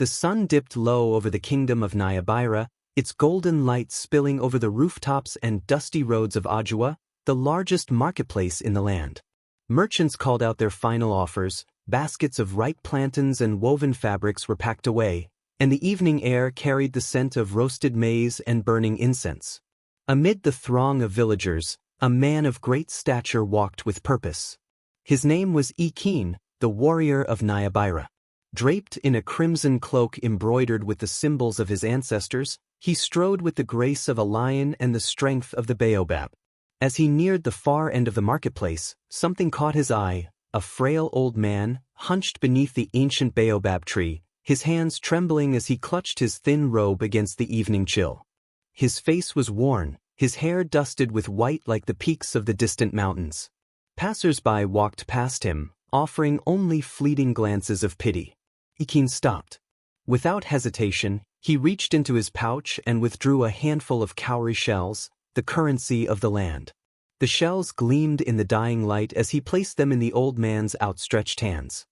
The sun dipped low over the kingdom of Nyabira, its golden light spilling over the rooftops and dusty roads of Ajua, the largest marketplace in the land. Merchants called out their final offers, baskets of ripe plantains and woven fabrics were packed away, and the evening air carried the scent of roasted maize and burning incense. Amid the throng of villagers, a man of great stature walked with purpose. His name was Ekene, the warrior of Nyabira. Draped in a crimson cloak embroidered with the symbols of his ancestors, he strode with the grace of a lion and the strength of the baobab. As he neared the far end of the marketplace, something caught his eye, a frail old man, hunched beneath the ancient baobab tree, his hands trembling as he clutched his thin robe against the evening chill. His face was worn, his hair dusted with white like the peaks of the distant mountains. Passers-by walked past him, offering only fleeting glances of pity. Ekene stopped. Without hesitation, he reached into his pouch and withdrew a handful of cowrie shells, the currency of the land. The shells gleamed in the dying light as he placed them in the old man's outstretched hands.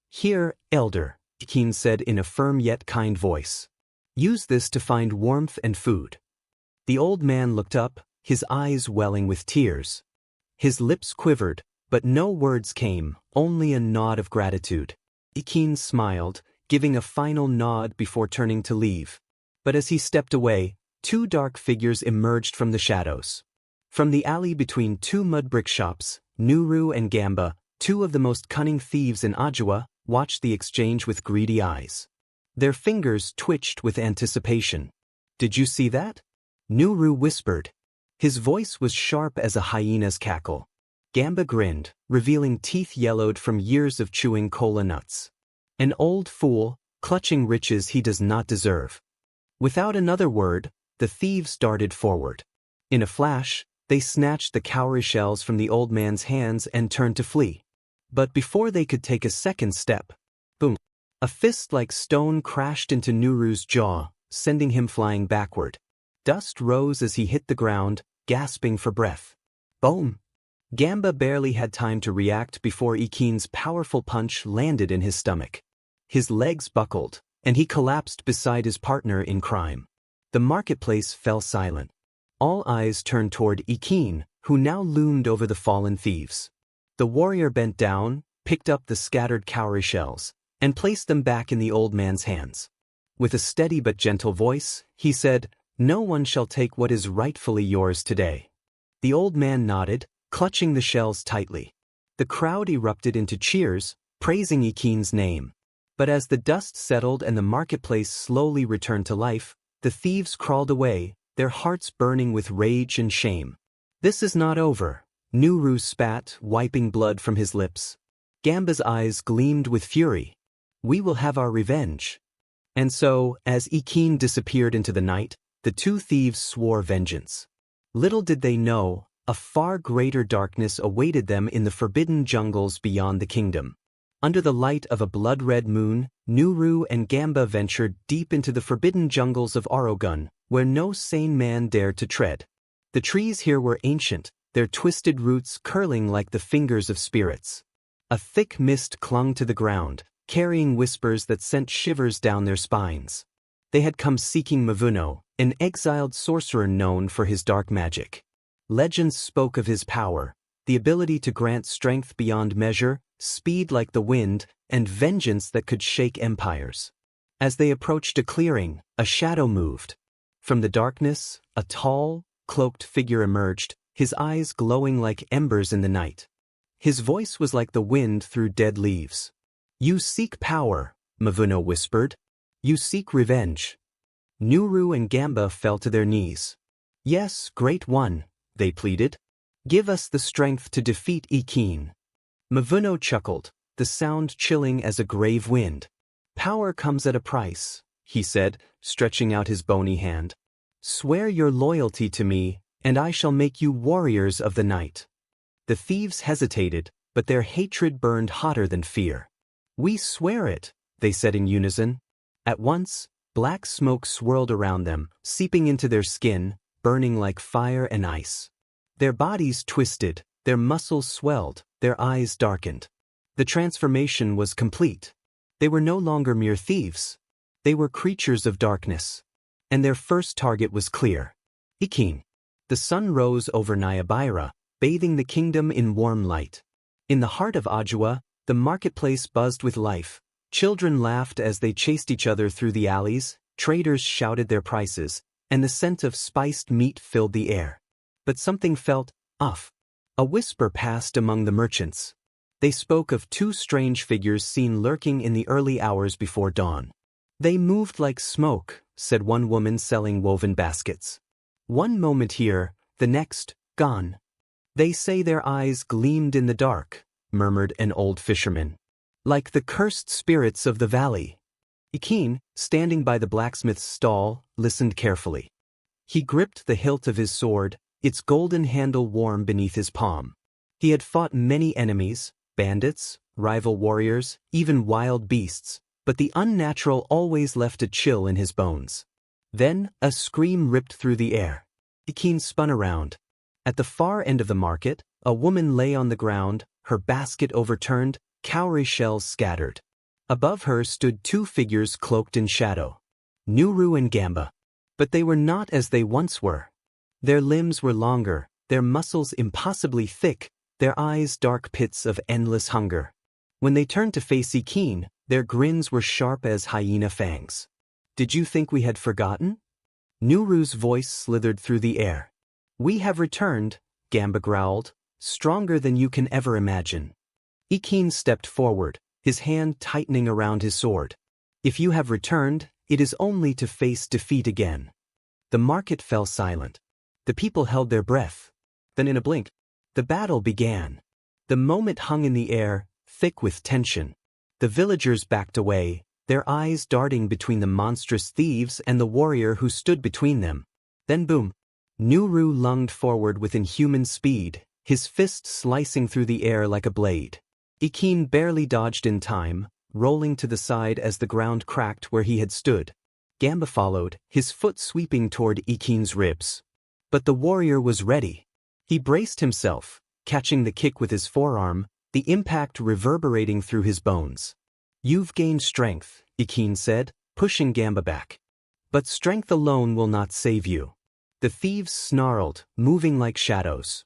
"Here, elder," Ekene said in a firm yet kind voice. "Use this to find warmth and food." The old man looked up, his eyes welling with tears. His lips quivered, but no words came, only a nod of gratitude. Ekene smiled, giving a final nod before turning to leave. But as he stepped away, two dark figures emerged from the shadows. From the alley between two mud brick shops, Nuru and Gamba, two of the most cunning thieves in Ajua, watched the exchange with greedy eyes. Their fingers twitched with anticipation. "Did you see that?" Nuru whispered. His voice was sharp as a hyena's cackle. Gamba grinned, revealing teeth yellowed from years of chewing cola nuts. "An old fool, clutching riches he does not deserve." Without another word, the thieves darted forward. In a flash, they snatched the cowrie shells from the old man's hands and turned to flee. But before they could take a second step, boom! A fist like stone crashed into Nuru's jaw, sending him flying backward. Dust rose as he hit the ground, gasping for breath. Boom! Gamba barely had time to react before Ekene's powerful punch landed in his stomach. His legs buckled, and he collapsed beside his partner in crime. The marketplace fell silent. All eyes turned toward Ekene, who now loomed over the fallen thieves. The warrior bent down, picked up the scattered cowrie shells, and placed them back in the old man's hands. With a steady but gentle voice, he said, "No one shall take what is rightfully yours today." The old man nodded, clutching the shells tightly. The crowd erupted into cheers, praising Ekene's name. But as the dust settled and the marketplace slowly returned to life, the thieves crawled away, their hearts burning with rage and shame. "This is not over," Nuru spat, wiping blood from his lips. Gamba's eyes gleamed with fury. "We will have our revenge." And so, as Ekene disappeared into the night, the two thieves swore vengeance. Little did they know, a far greater darkness awaited them in the forbidden jungles beyond the kingdom. Under the light of a blood-red moon, Nuru and Gamba ventured deep into the forbidden jungles of Orogun, where no sane man dared to tread. The trees here were ancient, their twisted roots curling like the fingers of spirits. A thick mist clung to the ground, carrying whispers that sent shivers down their spines. They had come seeking Mavuno, an exiled sorcerer known for his dark magic. Legends spoke of his power, the ability to grant strength beyond measure, speed like the wind, and vengeance that could shake empires. As they approached a clearing, a shadow moved. From the darkness, a tall, cloaked figure emerged, his eyes glowing like embers in the night. His voice was like the wind through dead leaves. "You seek power," Mavuno whispered. "You seek revenge." Nuru and Gamba fell to their knees. "Yes, Great One," they pleaded. "Give us the strength to defeat Ekene." Mavuno chuckled, the sound chilling as a grave wind. "Power comes at a price," he said, stretching out his bony hand. "Swear your loyalty to me, and I shall make you warriors of the night." The thieves hesitated, but their hatred burned hotter than fear. "We swear it," they said in unison. At once, black smoke swirled around them, seeping into their skin, burning like fire and ice. Their bodies twisted, their muscles swelled, their eyes darkened. The transformation was complete. They were no longer mere thieves. They were creatures of darkness. And their first target was clear. Ekene. The sun rose over Nyabira, bathing the kingdom in warm light. In the heart of Ajua, the marketplace buzzed with life. Children laughed as they chased each other through the alleys, traders shouted their prices, and the scent of spiced meat filled the air. But something felt off. A whisper passed among the merchants. They spoke of two strange figures seen lurking in the early hours before dawn. They moved like smoke, said one woman selling woven baskets. One moment here, the next, gone. They say their eyes gleamed in the dark, murmured an old fisherman. Like the cursed spirits of the valley. Ekene, standing by the blacksmith's stall, listened carefully. He gripped the hilt of his sword, its golden handle warm beneath his palm. He had fought many enemies, bandits, rival warriors, even wild beasts, but the unnatural always left a chill in his bones. Then, a scream ripped through the air. Ekene spun around. At the far end of the market, a woman lay on the ground, her basket overturned, cowrie shells scattered. Above her stood two figures cloaked in shadow. Nuru and Gamba. But they were not as they once were. Their limbs were longer, their muscles impossibly thick, their eyes dark pits of endless hunger. When they turned to face Ekene, their grins were sharp as hyena fangs. Did you think we had forgotten? Nuru's voice slithered through the air. We have returned, Gamba growled, stronger than you can ever imagine. Ekene stepped forward, his hand tightening around his sword. If you have returned, it is only to face defeat again. The market fell silent. The people held their breath. Then in a blink, the battle began. The moment hung in the air, thick with tension. The villagers backed away, their eyes darting between the monstrous thieves and the warrior who stood between them. Then boom! Nuru lunged forward with inhuman speed, his fist slicing through the air like a blade. Ekene barely dodged in time, rolling to the side as the ground cracked where he had stood. Gamba followed, his foot sweeping toward Ekene's ribs. But the warrior was ready. He braced himself, catching the kick with his forearm, the impact reverberating through his bones. You've gained strength, Ekene said, pushing Gamba back. But strength alone will not save you. The thieves snarled, moving like shadows.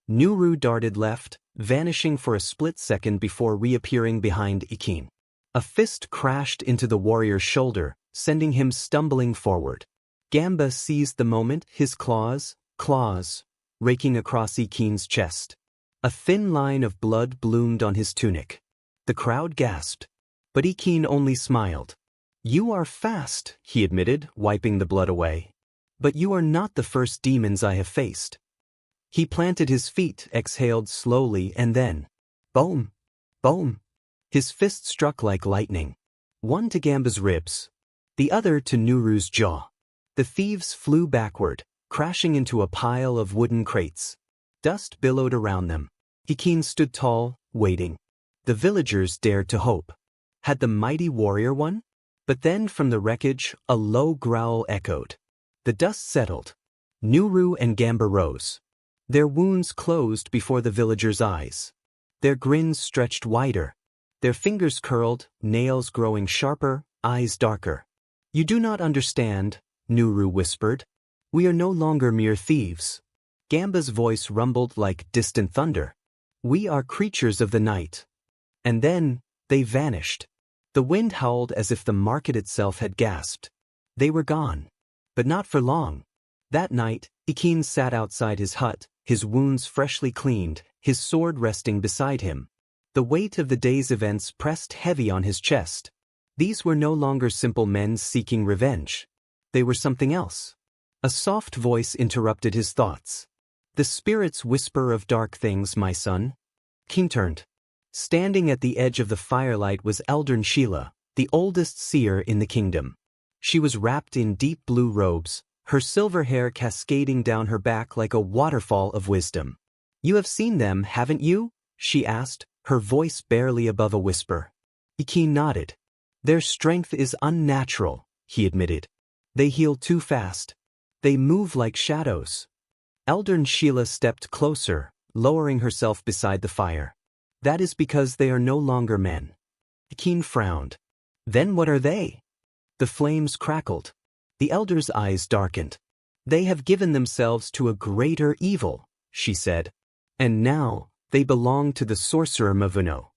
Nuru darted left, vanishing for a split second before reappearing behind Ekene. A fist crashed into the warrior's shoulder, sending him stumbling forward. Gamba seized the moment, his claws, raking across Ekene's chest. A thin line of blood bloomed on his tunic. The crowd gasped. But Ekene only smiled. You are fast, he admitted, wiping the blood away. But you are not the first demons I have faced. He planted his feet, exhaled slowly, and then, boom, boom. His fist struck like lightning. One to Gamba's ribs, the other to Nuru's jaw. The thieves flew backward, crashing into a pile of wooden crates. Dust billowed around them. Ekene stood tall, waiting. The villagers dared to hope. Had the mighty warrior won? But then from the wreckage, a low growl echoed. The dust settled. Nuru and Gamba rose. Their wounds closed before the villagers' eyes. Their grins stretched wider. Their fingers curled, nails growing sharper, eyes darker. You do not understand, Nuru whispered. We are no longer mere thieves. Gamba's voice rumbled like distant thunder. We are creatures of the night. And then, they vanished. The wind howled as if the market itself had gasped. They were gone. But not for long. That night, Ekene sat outside his hut, his wounds freshly cleaned, his sword resting beside him. The weight of the day's events pressed heavy on his chest. These were no longer simple men seeking revenge. They were something else. A soft voice interrupted his thoughts. The spirits whisper of dark things, my son. Ekene turned. Standing at the edge of the firelight was Eldern Sheila, the oldest seer in the kingdom. She was wrapped in deep blue robes, her silver hair cascading down her back like a waterfall of wisdom. You have seen them, haven't you? She asked, her voice barely above a whisper. Ekene nodded. Their strength is unnatural, he admitted. They heal too fast. They move like shadows. Eldern Sheila stepped closer, lowering herself beside the fire. That is because they are no longer men. Ekene frowned. Then what are they? The flames crackled. The elder's eyes darkened. "They have given themselves to a greater evil," she said. "And now, they belong to the sorcerer Mavuno."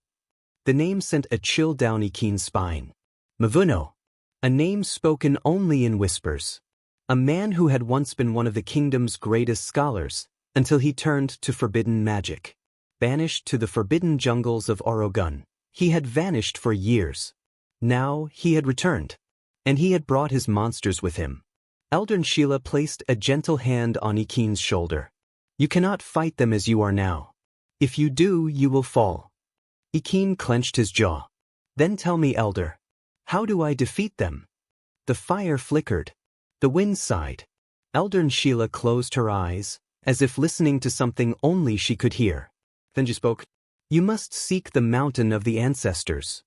The name sent a chill down Ekene's spine. Mavuno. A name spoken only in whispers. A man who had once been one of the kingdom's greatest scholars, until he turned to forbidden magic. Banished to the forbidden jungles of Orogun, he had vanished for years. Now he had returned. And he had brought his monsters with him. Elder Sheila placed a gentle hand on Ekene's shoulder. "You cannot fight them as you are now. If you do, you will fall." Ekene clenched his jaw. "Then tell me, Elder, how do I defeat them?" The fire flickered. The wind sighed. Elder Sheila closed her eyes, as if listening to something only she could hear. Then she spoke. "You must seek the mountain of the ancestors."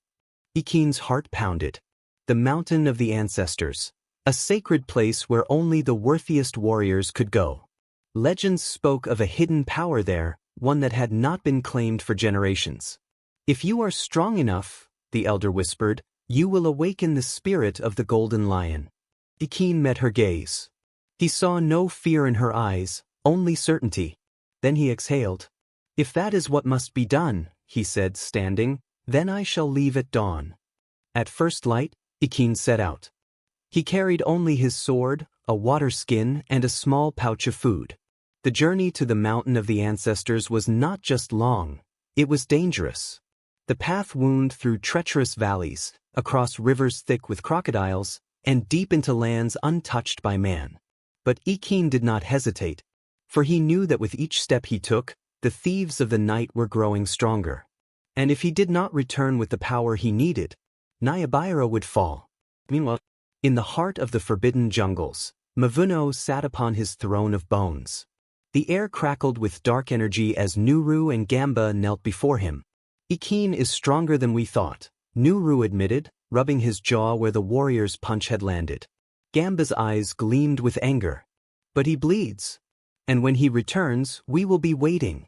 Ekene's heart pounded. The mountain of the ancestors. A sacred place where only the worthiest warriors could go. Legends spoke of a hidden power there, one that had not been claimed for generations. "If you are strong enough," the elder whispered, "you will awaken the spirit of the golden lion." Ekene met her gaze. He saw no fear in her eyes, only certainty. Then he exhaled. "If that is what must be done," he said, standing, "then I shall leave at dawn." At first light, Ekene set out. He carried only his sword, a water skin, and a small pouch of food. The journey to the mountain of the ancestors was not just long, it was dangerous. The path wound through treacherous valleys, across rivers thick with crocodiles, and deep into lands untouched by man. But Ekene did not hesitate, for he knew that with each step he took, the thieves of the night were growing stronger. And if he did not return with the power he needed, Nayabira would fall. Meanwhile, in the heart of the forbidden jungles, Mavuno sat upon his throne of bones. The air crackled with dark energy as Nuru and Gamba knelt before him. "Ekene is stronger than we thought," Nuru admitted, rubbing his jaw where the warrior's punch had landed. Gamba's eyes gleamed with anger. "But he bleeds. And when he returns, we will be waiting."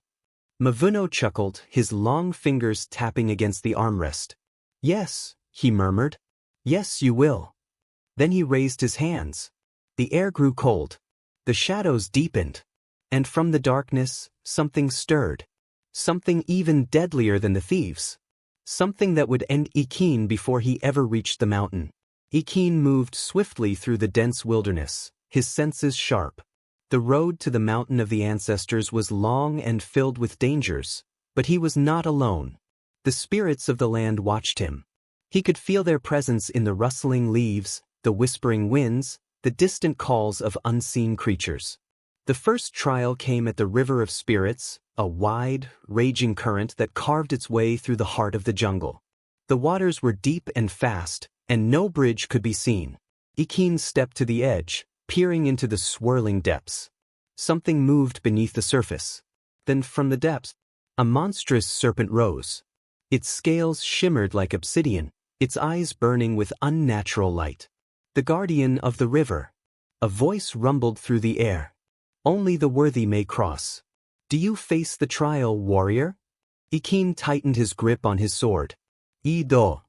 Mavuno chuckled, his long fingers tapping against the armrest. "Yes," he murmured. "Yes, you will." Then he raised his hands. The air grew cold. The shadows deepened. And from the darkness, something stirred. Something even deadlier than the thieves. Something that would end Ekene before he ever reached the mountain. Ekene moved swiftly through the dense wilderness, his senses sharp. The road to the mountain of the ancestors was long and filled with dangers, but he was not alone. The spirits of the land watched him. He could feel their presence in the rustling leaves, the whispering winds, the distant calls of unseen creatures. The first trial came at the River of Spirits, a wide, raging current that carved its way through the heart of the jungle. The waters were deep and fast, and no bridge could be seen. Ekene stepped to the edge, peering into the swirling depths. Something moved beneath the surface. Then from the depths, a monstrous serpent rose. Its scales shimmered like obsidian, its eyes burning with unnatural light. "The guardian of the river." A voice rumbled through the air. "Only the worthy may cross. Do you face the trial, warrior?" Ekene tightened his grip on his sword. "Ido."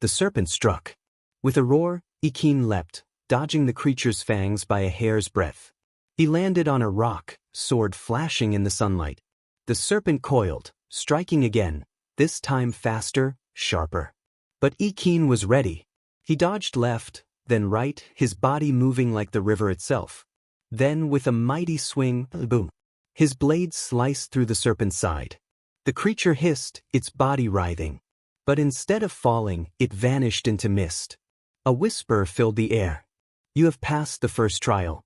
The serpent struck. With a roar, Ekene leapt, dodging the creature's fangs by a hair's breadth. He landed on a rock, sword flashing in the sunlight. The serpent coiled, striking again, this time faster, sharper. But Ekene was ready. He dodged left, then right, his body moving like the river itself. Then, with a mighty swing, boom, his blade sliced through the serpent's side. The creature hissed, its body writhing. But instead of falling, it vanished into mist. A whisper filled the air. "You have passed the first trial."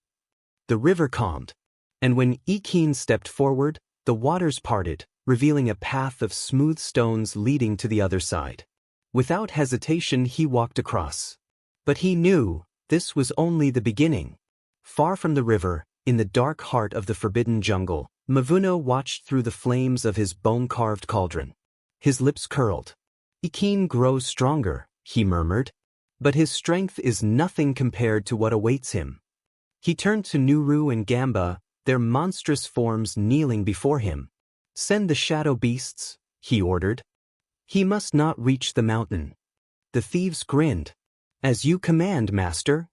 The river calmed. And when Ekene stepped forward, the waters parted, revealing a path of smooth stones leading to the other side. Without hesitation, he walked across. But he knew this was only the beginning. Far from the river, in the dark heart of the forbidden jungle, Mavuno watched through the flames of his bone-carved cauldron. His lips curled. "Ekene grows stronger," he murmured. "But his strength is nothing compared to what awaits him." He turned to Nuru and Gamba, their monstrous forms kneeling before him. "Send the shadow beasts," he ordered. "He must not reach the mountain." The thieves grinned. As you command, master.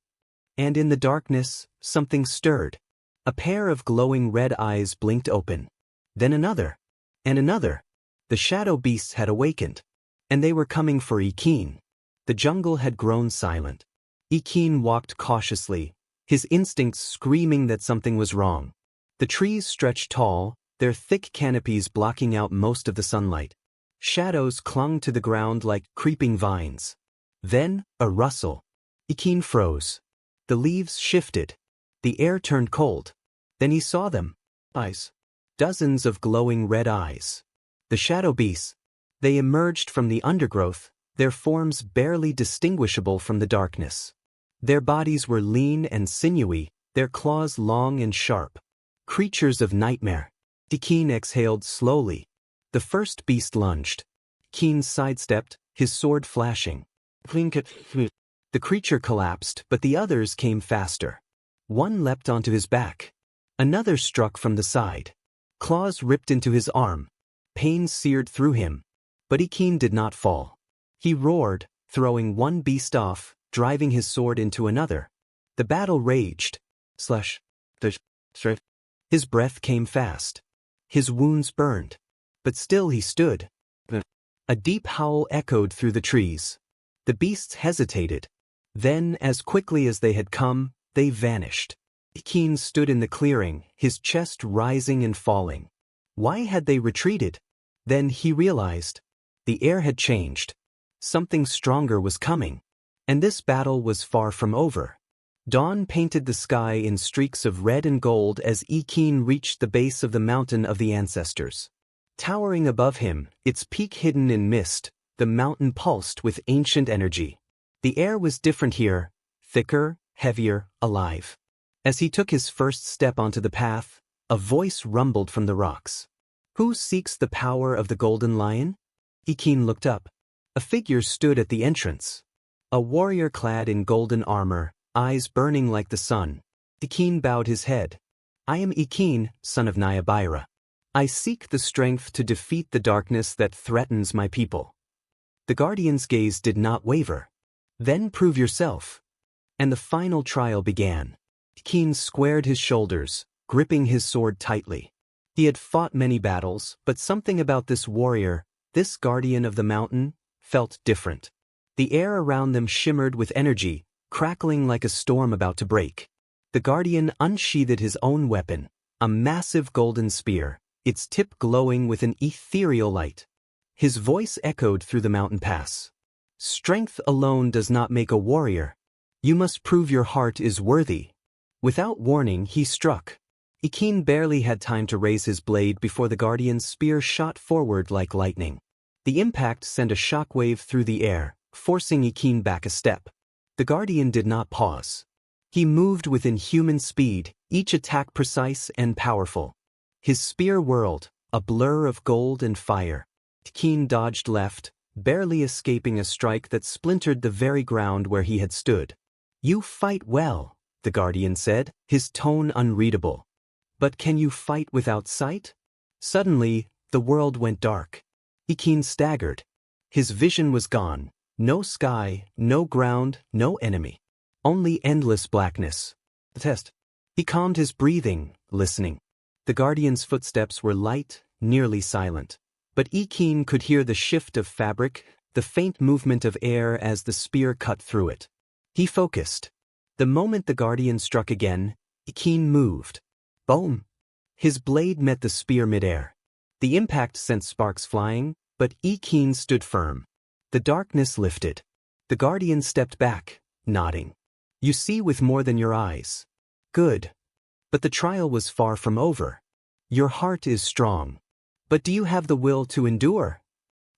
And in the darkness, something stirred. A pair of glowing red eyes blinked open. Then another. And another. The shadow beasts had awakened. And they were coming for Ekene. The jungle had grown silent. Ekene walked cautiously, his instincts screaming that something was wrong. The trees stretched tall, their thick canopies blocking out most of the sunlight. Shadows clung to the ground like creeping vines. Then, a rustle. Ekene froze. The leaves shifted. The air turned cold. Then he saw them. Eyes. Dozens of glowing red eyes. The shadow beasts. They emerged from the undergrowth, their forms barely distinguishable from the darkness. Their bodies were lean and sinewy, their claws long and sharp. Creatures of nightmare. Ekene exhaled slowly. The first beast lunged. Ekene sidestepped, his sword flashing. The creature collapsed, but the others came faster. One leapt onto his back. Another struck from the side. Claws ripped into his arm. Pain seared through him. But Ekene did not fall. He roared, throwing one beast off, driving his sword into another. The battle raged. His breath came fast. His wounds burned. But still he stood. A deep howl echoed through the trees. The beasts hesitated. Then, as quickly as they had come, they vanished. Ekene stood in the clearing, his chest rising and falling. Why had they retreated? Then he realized. The air had changed. Something stronger was coming. And this battle was far from over. Dawn painted the sky in streaks of red and gold as Ekene reached the base of the mountain of the ancestors. Towering above him, its peak hidden in mist, the mountain pulsed with ancient energy. The air was different here, thicker, heavier, alive. As he took his first step onto the path, a voice rumbled from the rocks. Who seeks the power of the golden lion? Ekene looked up. A figure stood at the entrance. A warrior clad in golden armor, eyes burning like the sun. Ekene bowed his head. I am Ekene, son of Nayabira. I seek the strength to defeat the darkness that threatens my people. The guardian's gaze did not waver. Then prove yourself. And the final trial began. Ekene squared his shoulders, gripping his sword tightly. He had fought many battles, but something about this warrior, this guardian of the mountain, felt different. The air around them shimmered with energy, crackling like a storm about to break. The guardian unsheathed his own weapon, a massive golden spear, its tip glowing with an ethereal light. His voice echoed through the mountain pass. Strength alone does not make a warrior. You must prove your heart is worthy. Without warning, he struck. Ekene barely had time to raise his blade before the guardian's spear shot forward like lightning. The impact sent a shockwave through the air, forcing Ekene back a step. The guardian did not pause. He moved with inhuman speed, each attack precise and powerful. His spear whirled, a blur of gold and fire. Ekene dodged left, barely escaping a strike that splintered the very ground where he had stood. You fight well, the guardian said, his tone unreadable. But can you fight without sight? Suddenly, the world went dark. Ekene staggered. His vision was gone. No sky, no ground, no enemy. Only endless blackness. The test. He calmed his breathing, listening. The guardian's footsteps were light, nearly silent. But Ekene could hear the shift of fabric, the faint movement of air as the spear cut through it. He focused. The moment the guardian struck again, Ekene moved. Boom! His blade met the spear midair. The impact sent sparks flying, but Ekene stood firm. The darkness lifted. The guardian stepped back, nodding. You see with more than your eyes. Good. But the trial was far from over. Your heart is strong. But do you have the will to endure?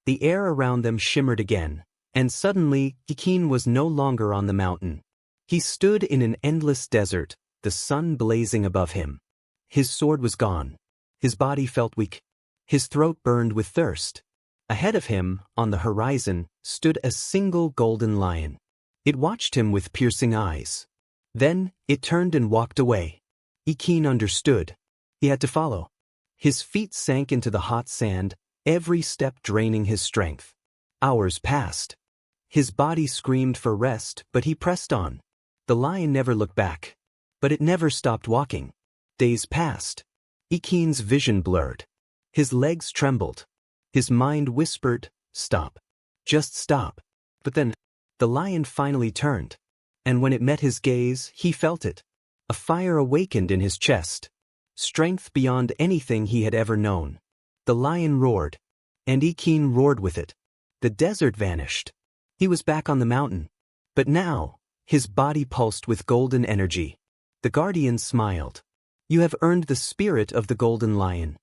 The air around them shimmered again, and suddenly Ekene was no longer on the mountain. He stood in an endless desert, the sun blazing above him. His sword was gone. His body felt weak. His throat burned with thirst. Ahead of him, on the horizon, stood a single golden lion. It watched him with piercing eyes. Then, it turned and walked away. Ekene understood. He had to follow. His feet sank into the hot sand, every step draining his strength. Hours passed. His body screamed for rest, but he pressed on. The lion never looked back. But it never stopped walking. Days passed. Ekene's vision blurred. His legs trembled. His mind whispered, "Stop. Just stop." But then, the lion finally turned. And when it met his gaze, he felt it. A fire awakened in his chest. Strength beyond anything he had ever known. The lion roared. And Ekene roared with it. The desert vanished. He was back on the mountain. But now, his body pulsed with golden energy. The guardian smiled. "You have earned the spirit of the golden lion."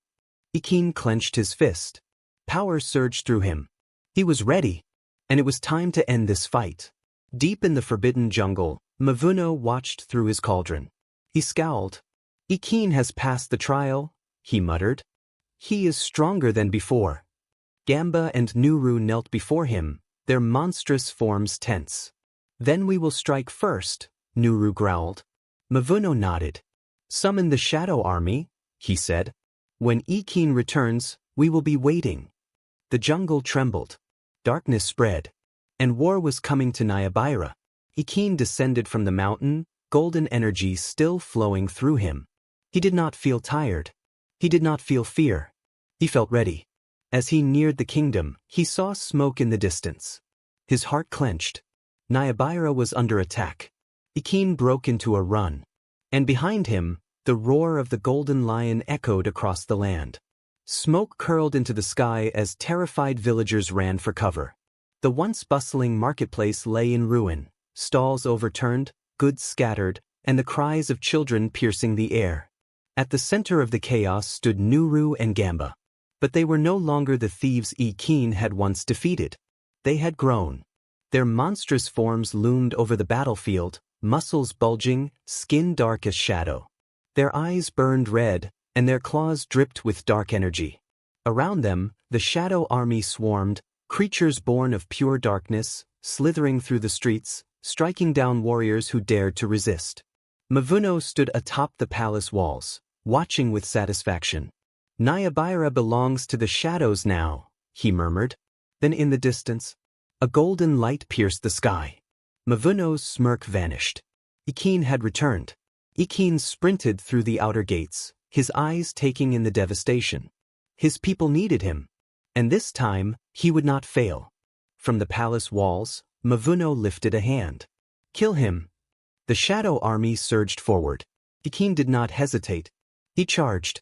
Ekene clenched his fist. Power surged through him. He was ready. And it was time to end this fight. Deep in the forbidden jungle, Mavuno watched through his cauldron. He scowled. "Ekene has passed the trial," he muttered. "He is stronger than before." Gamba and Nuru knelt before him, their monstrous forms tense. "Then we will strike first," Nuru growled. Mavuno nodded. "Summon the shadow army," he said. "When Ekene returns, we will be waiting." The jungle trembled. Darkness spread. And war was coming to Nayabira. Ekene descended from the mountain, golden energy still flowing through him. He did not feel tired. He did not feel fear. He felt ready. As he neared the kingdom, he saw smoke in the distance. His heart clenched. Nayabira was under attack. Ekene broke into a run. And behind him, the roar of the golden lion echoed across the land. Smoke curled into the sky as terrified villagers ran for cover. The once bustling marketplace lay in ruin, stalls overturned, goods scattered, and the cries of children piercing the air. At the center of the chaos stood Nuru and Gamba. But they were no longer the thieves Ekene had once defeated. They had grown. Their monstrous forms loomed over the battlefield, muscles bulging, skin dark as shadow. Their eyes burned red, and their claws dripped with dark energy. Around them, the shadow army swarmed, creatures born of pure darkness, slithering through the streets, striking down warriors who dared to resist. Mavuno stood atop the palace walls, watching with satisfaction. "Nayabira belongs to the shadows now," he murmured. Then in the distance, a golden light pierced the sky. Mavuno's smirk vanished. Ekene had returned. Ekene sprinted through the outer gates, his eyes taking in the devastation. His people needed him. And this time, he would not fail. From the palace walls, Mavuno lifted a hand. "Kill him." The shadow army surged forward. Ekene did not hesitate. He charged.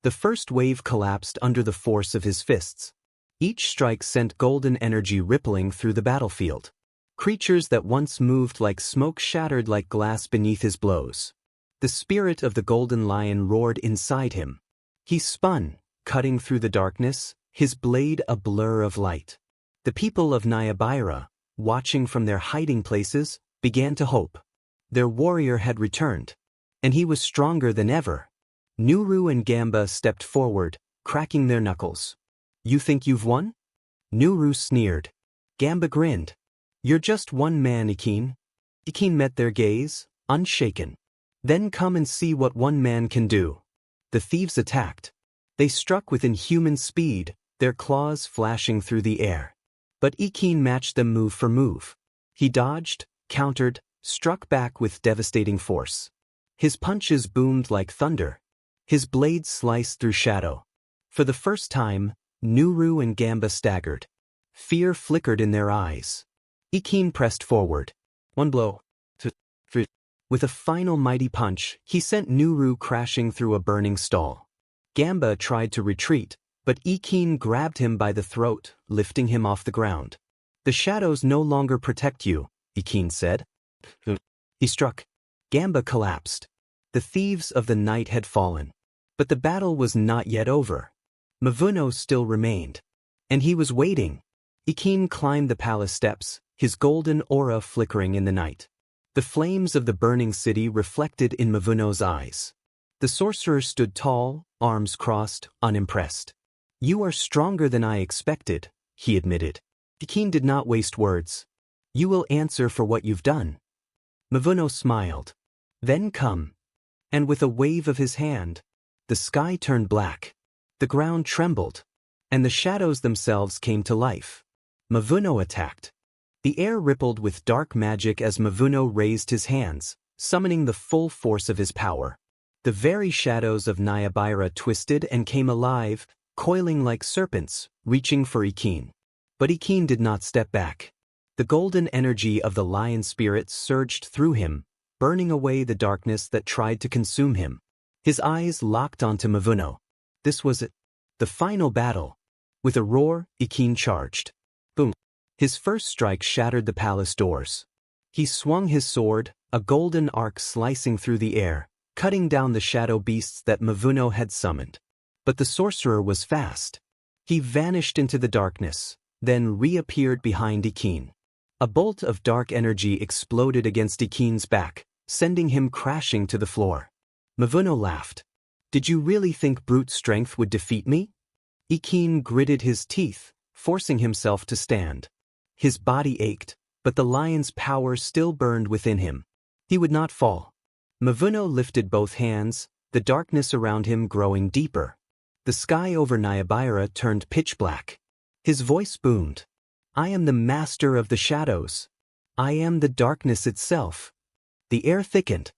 The first wave collapsed under the force of his fists. Each strike sent golden energy rippling through the battlefield. Creatures that once moved like smoke shattered like glass beneath his blows. The spirit of the golden lion roared inside him. He spun, cutting through the darkness, his blade a blur of light. The people of Nayabira, watching from their hiding places, began to hope. Their warrior had returned. And he was stronger than ever. Nuru and Gamba stepped forward, cracking their knuckles. "You think you've won?" Nuru sneered. Gamba grinned. "You're just one man, Ekene." Ekene met their gaze, unshaken. "Then come and see what one man can do." The thieves attacked. They struck with inhuman speed, their claws flashing through the air. But Ekene matched them move for move. He dodged, countered, struck back with devastating force. His punches boomed like thunder. His blades sliced through shadow. For the first time, Nuru and Gamba staggered. Fear flickered in their eyes. Ekene pressed forward. One blow. Two. With a final mighty punch, he sent Nuru crashing through a burning stall. Gamba tried to retreat, but Ekene grabbed him by the throat, lifting him off the ground. "The shadows no longer protect you," Ekene said. He struck. Gamba collapsed. The thieves of the night had fallen. But the battle was not yet over. Mavuno still remained. And he was waiting. Ekene climbed the palace steps, his golden aura flickering in the night. The flames of the burning city reflected in Mavuno's eyes. The sorcerer stood tall, arms crossed, unimpressed. "You are stronger than I expected," he admitted. Ekene did not waste words. "You will answer for what you've done." Mavuno smiled. "Then come." And with a wave of his hand, the sky turned black. The ground trembled. And the shadows themselves came to life. Mavuno attacked. The air rippled with dark magic as Mavuno raised his hands, summoning the full force of his power. The very shadows of Nyabira twisted and came alive, coiling like serpents, reaching for Ekene. But Ekene did not step back. The golden energy of the lion spirit surged through him, burning away the darkness that tried to consume him. His eyes locked onto Mavuno. This was it. The final battle. With a roar, Ekene charged. Boom. His first strike shattered the palace doors. He swung his sword, a golden arc slicing through the air, cutting down the shadow beasts that Mavuno had summoned. But the sorcerer was fast. He vanished into the darkness, then reappeared behind Ekene. A bolt of dark energy exploded against Ekene's back, sending him crashing to the floor. Mavuno laughed. Did you really think brute strength would defeat me? Ekene gritted his teeth, forcing himself to stand. His body ached, but the lion's power still burned within him. He would not fall. Mavuno lifted both hands, the darkness around him growing deeper. The sky over Nyabira turned pitch black. His voice boomed. I am the master of the shadows. I am the darkness itself. The air thickened.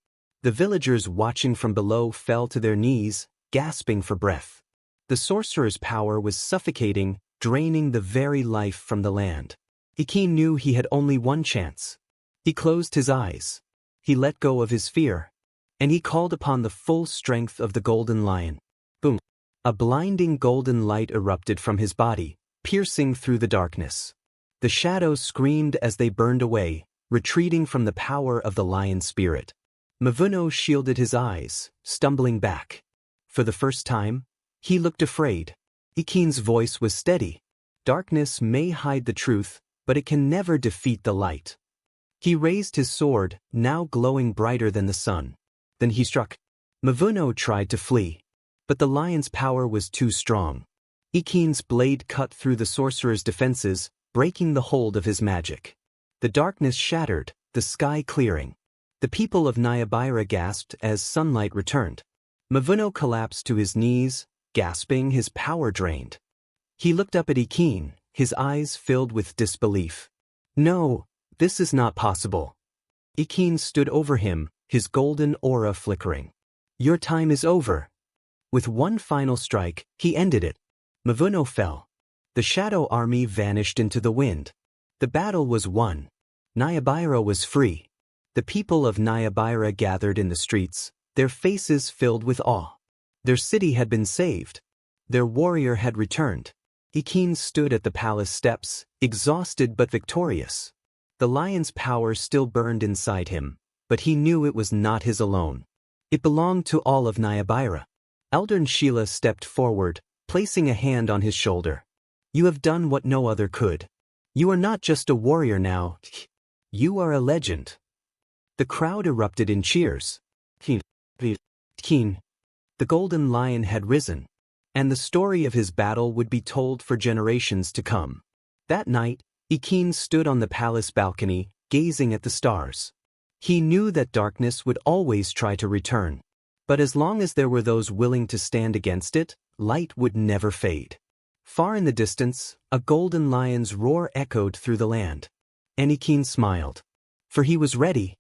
The villagers watching from below fell to their knees, gasping for breath. The sorcerer's power was suffocating, draining the very life from the land. Ekene knew he had only one chance. He closed his eyes. He let go of his fear. And he called upon the full strength of the golden lion. Boom! A blinding golden light erupted from his body, piercing through the darkness. The shadows screamed as they burned away, retreating from the power of the lion spirit. Mavuno shielded his eyes, stumbling back. For the first time, he looked afraid. Ekene's voice was steady. Darkness may hide the truth, but it can never defeat the light. He raised his sword, now glowing brighter than the sun. Then he struck. Mavuno tried to flee, but the lion's power was too strong. Ekene's blade cut through the sorcerer's defenses, breaking the hold of his magic. The darkness shattered, the sky clearing. The people of Nyabira gasped as sunlight returned. Mavuno collapsed to his knees, gasping, his power drained. He looked up at Ekene, his eyes filled with disbelief. No, this is not possible. Ekene stood over him, his golden aura flickering. Your time is over. With one final strike, he ended it. Mavuno fell. The shadow army vanished into the wind. The battle was won. Nyabira was free. The people of Nyabira gathered in the streets, their faces filled with awe. Their city had been saved. Their warrior had returned. Ekene stood at the palace steps, exhausted but victorious. The lion's power still burned inside him, but he knew it was not his alone. It belonged to all of Nyabira. Elder Sheila stepped forward, placing a hand on his shoulder. You have done what no other could. You are not just a warrior now. You are a legend. The crowd erupted in cheers. Ekene. The golden lion had risen, and the story of his battle would be told for generations to come. That night, Ekene stood on the palace balcony, gazing at the stars. He knew that darkness would always try to return. But as long as there were those willing to stand against it, light would never fade. Far in the distance, a golden lion's roar echoed through the land. And Ekene smiled. For he was ready.